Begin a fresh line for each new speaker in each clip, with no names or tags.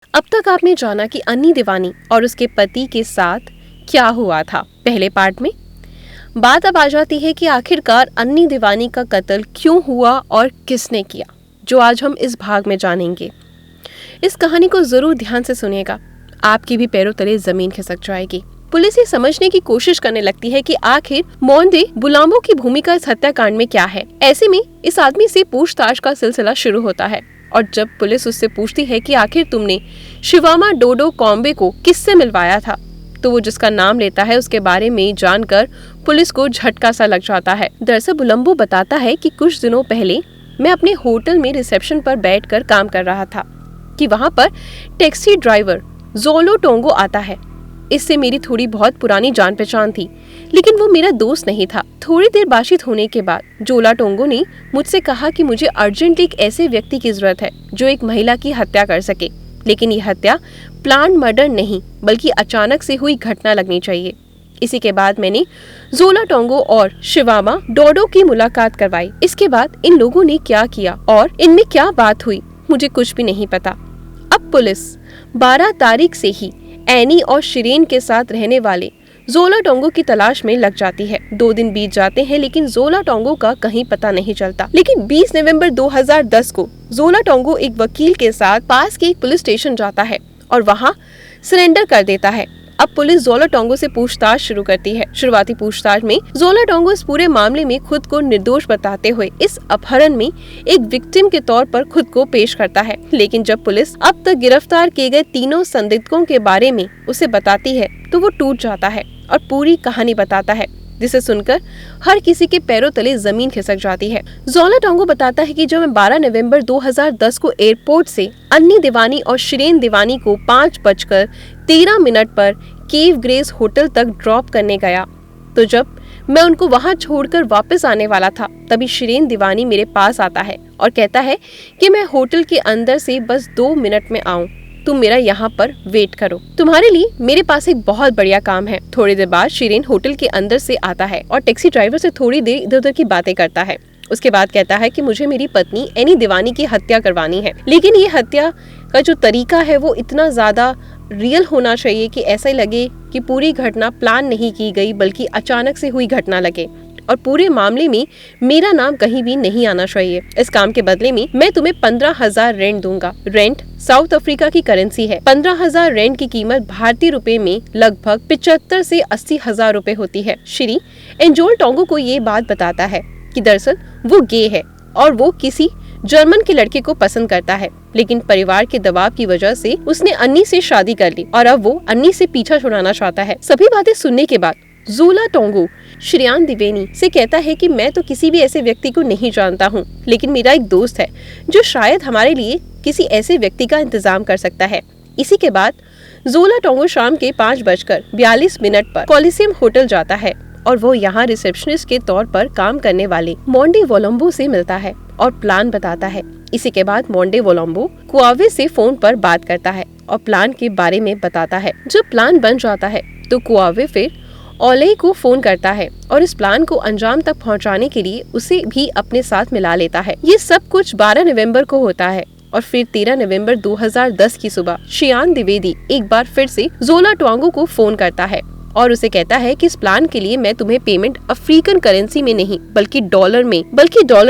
अब तक आपने जाना कि अन्नी दीवानी और उसके पति के साथ क्या हुआ था पहले पार्ट में। बात अब आ जाती है कि आखिरकार अन्नी दीवानी का कत्ल क्यों हुआ और किसने किया, जो आज हम इस भाग में जानेंगे। इस कहानी को जरूर ध्यान से सुनिएगा, आपकी भी पैरों तले जमीन खिसक जाएगी। पुलिस ये समझने की कोशिश करने लगती है कि आखिर मोंडे बुलाम्बो की भूमिका इस हत्याकांड में क्या है। ऐसे में इस आदमी से पूछताछ का सिलसिला शुरू होता है और जब पुलिस उससे पूछती है कि आखिर तुमने शिवामा डोडो कॉम्बे को किससे मिलवाया था, तो वो जिसका नाम लेता है उसके बारे में जानकर पुलिस को झटका सा लग जाता है। दरअसल बुलाम्बो बताता है कि कुछ दिनों पहले मैं अपने होटल में रिसेप्शन पर बैठकर काम कर रहा था कि वहाँ पर टैक्सी ड्राइवर जोलो टोंगो आता है। इससे मेरी थोड़ी बहुत पुरानी जान पहचान थी, लेकिन वो मेरा दोस्त नहीं था। थोड़ी देर बातचीत होने के बाद जोला टोंगो ने मुझसे कहा कि मुझे अर्जेंटली एक ऐसे व्यक्ति की जरूरत है जो एक महिला की हत्या कर सके, लेकिन ये हत्या प्लान मर्डर नहीं बल्कि अचानक से हुई घटना लगनी चाहिए। इसी के बाद मैंने जोला टोंगो और शिवामा डोडो की मुलाकात करवाई। इसके बाद इन लोगों ने क्या किया और इनमें क्या बात हुई, मुझे कुछ भी नहीं पता। अब पुलिस 12 तारीख से ही एनी और शिरेन के साथ रहने वाले जोला टोंगो की तलाश में लग जाती है। 2 दिन बीत जाते हैं लेकिन जोला टोंगो का कहीं पता नहीं चलता। लेकिन 20 नवंबर 2010 को जोला टोंगो एक वकील के साथ पास के एक पुलिस स्टेशन जाता है और वहाँ सरेंडर कर देता है। अब पुलिस जोला टोंगो से पूछताछ शुरू करती है। शुरुआती पूछताछ में जोला टोंगो इस पूरे मामले में खुद को निर्दोष बताते हुए इस अपहरण में एक विक्टिम के तौर पर खुद को पेश करता है। लेकिन जब पुलिस अब तक गिरफ्तार किए गए तीनों संदिग्धों के बारे में उसे बताती है तो वो टूट जाता है और पूरी कहानी बताता है, जिसे सुनकर हर किसी के पैरों तले जमीन खिसक जाती है। जोला टोंगो बताता है कि जब मैं 12 नवंबर 2010 को एयरपोर्ट से अन्नी दीवानी और शिरेन दीवानी को 5:13 पर केव ग्रेस होटल तक ड्रॉप करने गया, तो जब मैं उनको वहां छोड़कर वापस आने वाला था तभी शिरेन दीवानी मेरे पास आता है और कहता है कि मैं होटल के अंदर से बस 2 मिनट में आऊं, तुम मेरा यहाँ पर वेट करो, तुम्हारे लिए मेरे पास एक बहुत बढ़िया काम है। थोड़ी देर बाद शिरेन होटल के अंदर से आता है और टैक्सी ड्राइवर से थोड़ी देर इधर उधर की बातें करता है। उसके बाद कहता है कि मुझे मेरी पत्नी एनी दीवानी की हत्या करवानी है, लेकिन ये हत्या का जो तरीका है वो इतना ज्यादा रियल होना चाहिए कि ऐसा लगे कि पूरी घटना प्लान नहीं की गई बल्कि अचानक से हुई घटना लगे, और पूरे मामले में मेरा नाम कहीं भी नहीं आना चाहिए। इस काम के बदले में मैं तुम्हें 15,000 रेंट दूंगा। रेंट साउथ अफ्रीका की करेंसी है। 15,000 रेंट की कीमत भारतीय रुपए में लगभग 75 से 80,000 रुपए होती है। श्री एंजोल टोंगो को ये बात बताता है कि दरअसल वो गे है और वो किसी जर्मन के लड़के को पसंद करता है, लेकिन परिवार के दबाव की वजह से उसने अन्नी से शादी कर ली और अब वो अन्नी से पीछा छुड़ाना चाहता है। सभी बातें सुनने के बाद जोला टोंगो श्रियान दिवेनी से कहता है कि मैं तो किसी भी ऐसे व्यक्ति को नहीं जानता हूँ, लेकिन मेरा एक दोस्त है जो शायद हमारे लिए किसी ऐसे व्यक्ति का इंतजाम कर सकता है। इसी के बाद जोला टोंगो शाम के 5:42 पर कोलिसियम होटल जाता है और वो यहाँ रिसेप्शनिस्ट के तौर पर काम करने वाले मोंडे वोलम्बो से मिलता है और प्लान बताता है। इसी के बाद मोंडे वोलम्बो कुआवे से फोन पर बात करता है और प्लान के बारे में बताता है। जब प्लान बन जाता है तो कुआवे फिर ओले को फोन करता है और इस प्लान को अंजाम तक पहुंचाने के लिए उसे भी अपने साथ मिला लेता है। ये सब कुछ 12 नवंबर को होता है और फिर 13 नवंबर 2010 की सुबह शियान द्विवेदी एक बार फिर से जोला टोंगो को फोन करता है और उसे कहता है कि इस प्लान के लिए मैं तुम्हें पेमेंट अफ्रीकन करेंसी में नहीं बल्कि डॉलर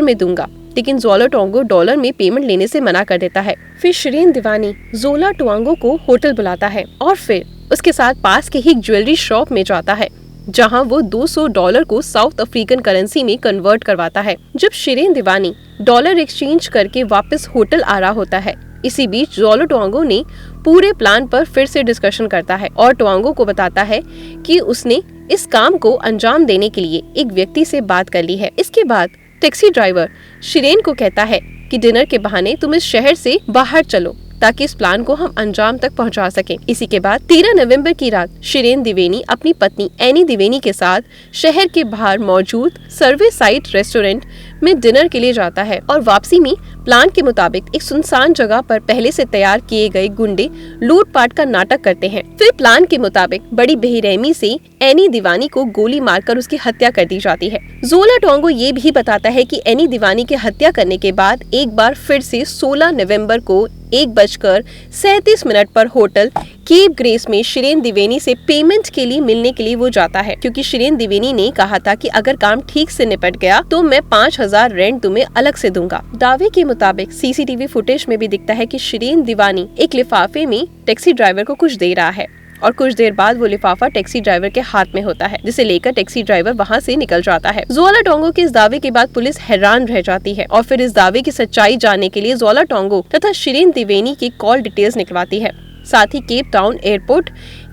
में दूंगा, लेकिन जोला टोंगो डॉलर में पेमेंट लेने से मना कर देता है। फिर शिरेन दीवानी जोला टोंगो को होटल बुलाता है और फिर उसके साथ पास के ही एक ज्वेलरी शॉप में जाता है जहां वो $200 को साउथ अफ्रीकन करेंसी में कन्वर्ट करवाता है। जब शिरेन दीवानी डॉलर एक्सचेंज करके वापस होटल आ रहा होता है, इसी बीच जोला टोंगो ने पूरे प्लान पर फिर से डिस्कशन करता है और टोंगो को बताता है कि उसने इस काम को अंजाम देने के लिए एक व्यक्ति से बात कर ली है। इसके बाद टैक्सी ड्राइवर शिरेन को कहता है कि डिनर के बहाने तुम इस शहर से बाहर चलो ताकि इस प्लान को हम अंजाम तक पहुंचा सकें। इसी के बाद 13 नवंबर की रात शिरेन दिवेनी अपनी पत्नी एनी दिवेनी के साथ शहर के बाहर मौजूद सर्वे साइट रेस्टोरेंट में डिनर के लिए जाता है और वापसी में प्लान के मुताबिक एक सुनसान जगह पर पहले से तैयार किए गए गुंडे लूटपाट का नाटक करते हैं। फिर प्लान के मुताबिक बड़ी बेरहमी से एनी दीवानी को गोली मारकर उसकी हत्या कर दी जाती है। जोला टोंगो ये भी बताता है कि एनी दीवानी की हत्या करने के बाद एक बार फिर से 16 नवंबर को 1:37 पर होटल केप ग्रेस में शिरेन द्विवेदी से पेमेंट के लिए मिलने के लिए वो जाता है, क्योंकि शिरेन द्विवेदी ने कहा था कि अगर काम ठीक से निपट गया तो मैं 5,000 रेंट तुम्हें अलग से दूंगा। दावे के मुताबिक सीसीटीवी फुटेज में भी दिखता है कि शिरेन द्विवेदी एक लिफाफे में टैक्सी ड्राइवर को कुछ दे रहा है और कुछ देर बाद वो लिफाफा टैक्सी ड्राइवर के हाथ में होता है, जिसे लेकर टैक्सी ड्राइवर वहाँ से निकल जाता है। जोला टोंगो के इस दावे के बाद पुलिस हैरान रह जाती है और फिर इस दावे की सच्चाई जानने के लिए जोला टोंगो तथा शिरेन द्विवेदी की कॉल डिटेल्स निकलवाती है। साथ ही Cape Town airport,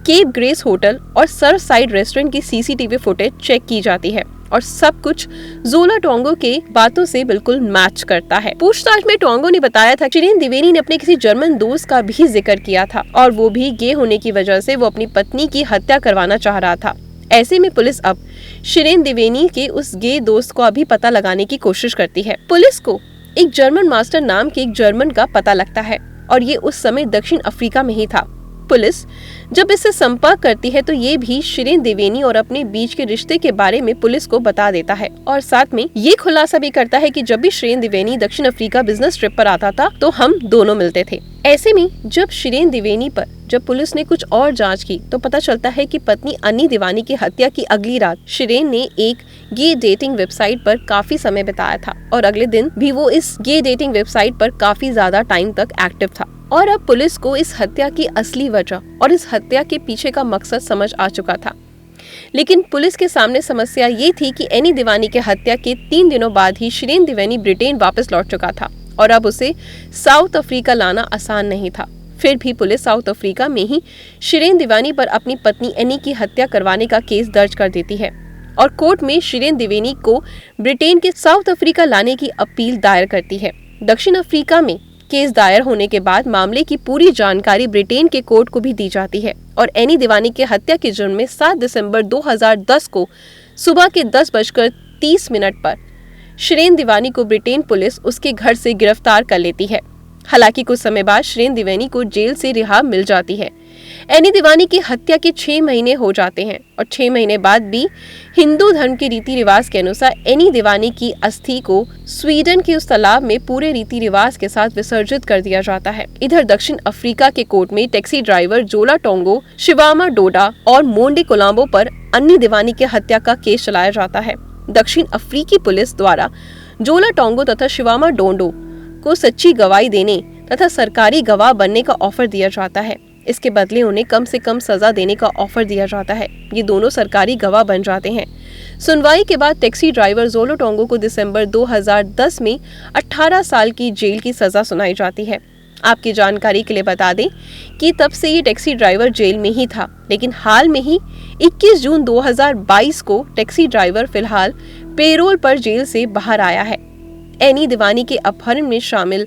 Cape Grace hotel और सर साइड रेस्टोरेंट की सीसीटीवी फुटेज चेक की जाती है और सब कुछ जोला टोंगो के बातों से बिल्कुल मैच करता है। पूछताछ में टोंगो ने बताया था कि शिरेन द्विवेदी ने अपने किसी जर्मन दोस्त का भी जिक्र किया था और वो भी गे होने की वजह से वो अपनी पत्नी की हत्या करवाना चाह रहा था। ऐसे में पुलिस अब शिरेन द्विवेदी के उस गे दोस्त को अभी पता लगाने की कोशिश करती है। पुलिस को एक जर्मन मास्टर नाम के एक जर्मन का पता लगता है और ये उस समय दक्षिण अफ्रीका में ही था। पुलिस जब इससे संपर्क करती है तो ये भी शिरेन द्विवेदी और अपने बीच के रिश्ते के बारे में पुलिस को बता देता है और साथ में ये खुलासा भी करता है कि जब भी शिरेन द्विवेदी दक्षिण अफ्रीका बिजनेस ट्रिप पर आता था तो हम दोनों मिलते थे। ऐसे में जब शिरेन द्विवेदी पर जब पुलिस ने कुछ और जांच की तो पता चलता है कि पत्नी अन्नी द्विवेदी की हत्या की अगली रात शिरेन ने एक गे डेटिंग वेबसाइट पर काफी समय बिताया था और अगले दिन भी वो इस गे डेटिंग वेबसाइट पर काफी ज्यादा टाइम तक एक्टिव था। और अब पुलिस को इस हत्या की असली वजह और इस हत्या के पीछे का मकसद समझ आ चुका था, लेकिन पुलिस के सामने समस्या ये थी कि एनी द्विवेदी के हत्या के 3 दिनों बाद ही शिरेन द्विवेदी ब्रिटेन वापस लौट चुका था और अब उसे साउथ अफ्रीका लाना आसान नहीं था। फिर भी पुलिस साउथ अफ्रीका में ही शिरेन द्विवेदी पर अपनी पत्नी एनी की हत्या करवाने का केस दर्ज कर देती है और कोर्ट में शिरेन द्विवेदी को ब्रिटेन के साउथ अफ्रीका लाने की अपील दायर करती है। दक्षिण अफ्रीका में केस दायर होने के बाद मामले की पूरी जानकारी ब्रिटेन के कोर्ट को भी दी जाती है और एनी द्विवेदी के हत्या के जुर्म में 7 दिसंबर 2010 को सुबह के 10:30 पर शिरेन द्विवेदी को ब्रिटेन पुलिस उसके घर से गिरफ्तार कर लेती है। हालांकि कुछ समय बाद शिरेन द्विवेदी को जेल से रिहा मिल जाती है। एनी द्विवेदी की हत्या के 6 महीने हो जाते हैं और 6 महीने बाद भी हिंदू धर्म के रीति रिवाज के अनुसार एनी द्विवेदी की अस्थि को स्वीडन के उस तालाब में पूरे रीति रिवाज के साथ विसर्जित कर दिया जाता है। इधर दक्षिण अफ्रीका के कोर्ट में टैक्सी ड्राइवर जोला टोंगो, शिवामा डोडा और मोंडे कोलंबो पर अन्नी द्विवेदी की हत्या का केस चलाया जाता है। दक्षिण अफ्रीकी पुलिस द्वारा जोला टोंगो तथा शिवामा डोंडो को सच्ची गवाही देने तथा सरकारी गवाह बनने का ऑफर दिया जाता है। इसके बदले उन्हें कम से कम सजा देने का ऑफर दिया जाता है। ये दोनों सरकारी गवाह बन जाते हैं। सुनवाई के बाद टैक्सी ड्राइवर जोला टोंगो को दिसंबर 2010 में 18 साल की जेल की सजा सुनाई जाती है। आपकी जानकारी के लिए बता दें कि तब से ये टैक्सी ड्राइवर जेल में ही था, लेकिन हाल में ही 21 जून 2022 को टैक्सी ड्राइवर फिलहाल पेरोल पर जेल से बाहर आया है। एनी द्विवेदी के अपहरण में शामिल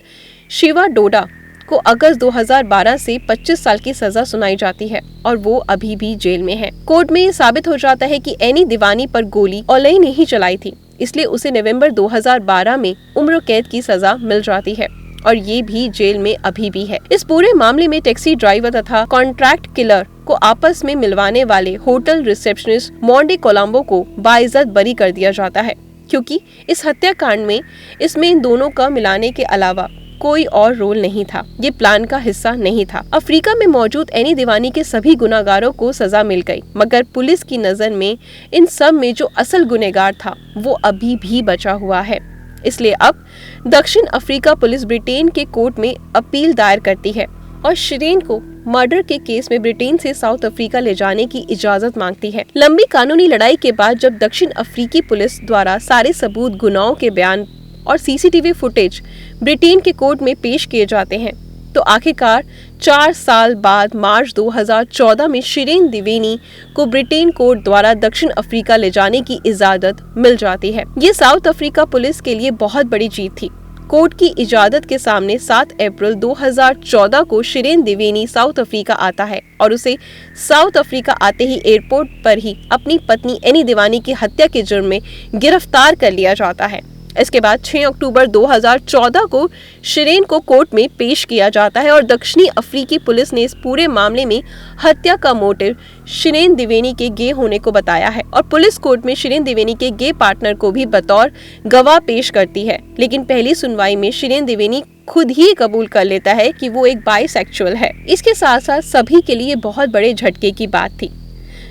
शिवा डोडा को अगस्त 2012 से 25 साल की सजा सुनाई जाती है और वो अभी भी जेल में है। कोर्ट में ये साबित हो जाता है कि एनी द्विवेदी पर गोली ओलई ने ही चलाई थी, इसलिए उसे नवंबर 2012 में उम्र कैद की सजा मिल जाती है और ये भी जेल में अभी भी है। इस पूरे मामले में टैक्सी ड्राइवर तथा कॉन्ट्रैक्ट किलर को आपस में मिलवाने वाले होटल रिसेप्शनिस्ट मोंडे कोलंबो को बाइज्जत बरी कर दिया जाता है, क्योंकि इस हत्याकांड में इसमें इन दोनों का मिलाने के अलावा कोई और रोल नहीं था। ये प्लान का हिस्सा नहीं था। अफ्रीका में मौजूद एनी द्विवेदी के सभी गुनाहगारों को सजा मिल गई, मगर पुलिस की नजर में इन सब में जो असल गुनहगार था वो अभी भी बचा हुआ है। इसलिए अब दक्षिण अफ्रीका पुलिस ब्रिटेन के कोर्ट में अपील दायर करती है और शिरेन को मर्डर के केस में ब्रिटेन से साउथ अफ्रीका ले जाने की इजाजत मांगती है। लंबी कानूनी लड़ाई के बाद जब दक्षिण अफ्रीकी पुलिस द्वारा सारे सबूत, गुनाहों के बयान और सीसीटीवी फुटेज ब्रिटेन के कोर्ट में पेश किए जाते हैं, तो आखिरकार 4 साल बाद मार्च 2014 में शिरेन द्विवेदी को ब्रिटेन कोर्ट द्वारा दक्षिण अफ्रीका ले जाने की इजाजत मिल जाती है। ये साउथ अफ्रीका पुलिस के लिए बहुत बड़ी जीत थी। कोर्ट की इजाजत के सामने 7 अप्रैल 2014 को शिरेन द्विवेदी साउथ अफ्रीका आता है और उसे साउथ अफ्रीका आते ही एयरपोर्ट पर ही अपनी पत्नी एनी द्विवेदी की हत्या के जुर्म में गिरफ्तार कर लिया जाता है। इसके बाद 6 अक्टूबर 2014 को शिरेन को कोर्ट में पेश किया जाता है और दक्षिणी अफ्रीकी पुलिस ने इस पूरे मामले में हत्या का मोटिव शिरेन द्विवेदी के गे होने को बताया है और पुलिस कोर्ट में शिरेन द्विवेदी के गे पार्टनर को भी बतौर गवाह पेश करती है। लेकिन पहली सुनवाई में शिरेन द्विवेदी खुद ही कबूल कर लेता है कि वो एक बाइसेक्सुअल है। इसके साथ साथ सभी के लिए बहुत बड़े झटके की बात थी।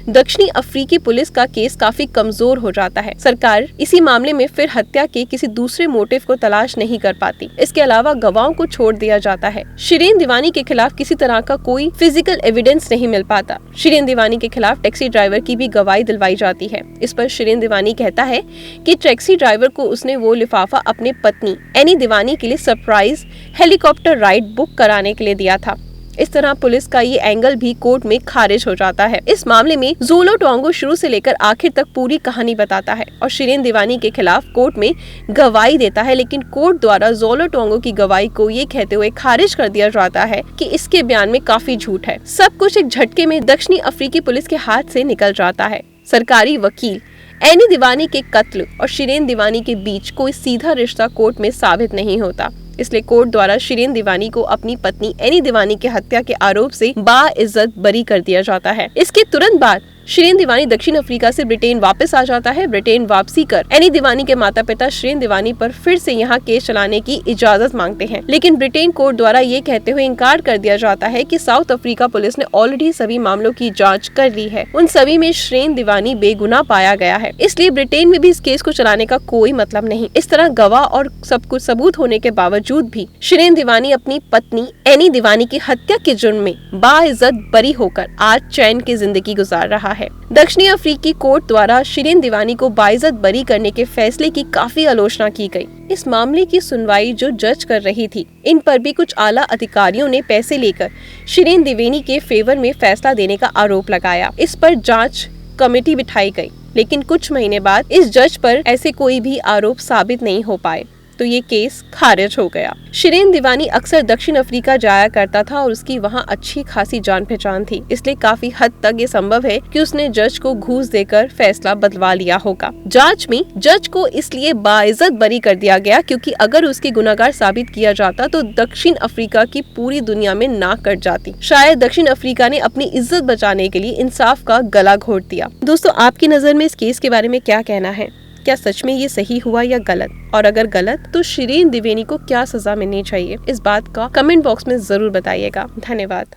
दक्षिणी अफ्रीकी पुलिस का केस काफी कमजोर हो जाता है। सरकार इसी मामले में फिर हत्या के किसी दूसरे मोटिव को तलाश नहीं कर पाती। इसके अलावा गवाहों को छोड़ दिया जाता है। शिरीन दीवानी के खिलाफ किसी तरह का कोई फिजिकल एविडेंस नहीं मिल पाता। शिरीन दीवानी के खिलाफ टैक्सी ड्राइवर की भी गवाही दिलवाई जाती है। इस पर शिरीन दीवानी कहता है कि टैक्सी ड्राइवर को उसने वो लिफाफा अपने पत्नी एनी दीवानी के लिए सरप्राइज हेलीकॉप्टर राइड बुक कराने के लिए दिया था। इस तरह पुलिस का ये एंगल भी कोर्ट में खारिज हो जाता है। इस मामले में जोलो टोंगो शुरू से लेकर आखिर तक पूरी कहानी बताता है और शिरीन दीवानी के खिलाफ कोर्ट में गवाही देता है, लेकिन कोर्ट द्वारा जोलो टोंगो की गवाही को ये कहते हुए खारिज कर दिया जाता है कि इसके बयान में काफी झूठ है। सब कुछ एक झटके में दक्षिणी अफ्रीकी पुलिस के हाथ से निकल जाता है। सरकारी वकील एनी दीवानी के कत्ल और शिरीन दीवानी के बीच कोई सीधा रिश्ता कोर्ट में साबित नहीं होता, इसलिए कोर्ट द्वारा शिरीन दीवानी को अपनी पत्नी एनी दीवानी की हत्या के आरोप से बाइज्जत बरी कर दिया जाता है। इसके तुरंत बाद शिरीन दीवानी दक्षिण अफ्रीका से ब्रिटेन वापस आ जाता है। ब्रिटेन वापसी कर एनी दीवानी के माता पिता शिरीन दीवानी पर फिर से यहाँ केस चलाने की इजाजत मांगते हैं, लेकिन ब्रिटेन कोर्ट द्वारा ये कहते हुए इनकार कर दिया जाता है कि साउथ अफ्रीका पुलिस ने ऑलरेडी सभी मामलों की जांच कर ली है। उन सभी में शिरीन दीवानी बेगुनाह पाया गया है, इसलिए ब्रिटेन में भी इस केस को चलाने का कोई मतलब नहीं। इस तरह गवाह और सब कुछ सबूत होने के बावजूद भी शिरीन दीवानी अपनी पत्नी एनी दीवानी की हत्या के जुर्म में बाइज्जत बरी होकर आज चैन की जिंदगी गुजार रहा है। दक्षिणी अफ्रीकी कोर्ट द्वारा शिरीन दीवानी को बाइज्जत बरी करने के फैसले की काफी आलोचना की गई। इस मामले की सुनवाई जो जज कर रही थी, इन पर भी कुछ आला अधिकारियों ने पैसे लेकर शिरीन दीवानी के फेवर में फैसला देने का आरोप लगाया। इस पर जांच कमेटी बिठाई गई, लेकिन कुछ महीने बाद इस जज पर ऐसे कोई भी आरोप साबित नहीं हो पाए, तो ये केस खारिज हो गया। शिरीन दीवानी अक्सर दक्षिण अफ्रीका जाया करता था और उसकी वहाँ अच्छी खासी जान पहचान थी, इसलिए काफी हद तक ये संभव है कि उसने जज को घूस देकर फैसला बदलवा लिया होगा। जांच में जज को इसलिए बाइज्जत बरी कर दिया गया क्योंकि अगर उसकी गुनाहगार साबित किया जाता तो दक्षिण अफ्रीका की पूरी दुनिया में नाक कट जाती। शायद दक्षिण अफ्रीका ने अपनी इज्जत बचाने के लिए इंसाफ का गला घोट दिया। दोस्तों, आपकी नजर में इस केस के बारे में क्या कहना है? क्या सच में ये सही हुआ या गलत? और अगर गलत तो शिरीन दीवानी को क्या सजा मिलनी चाहिए? इस बात का कमेंट बॉक्स में जरूर बताइएगा। धन्यवाद।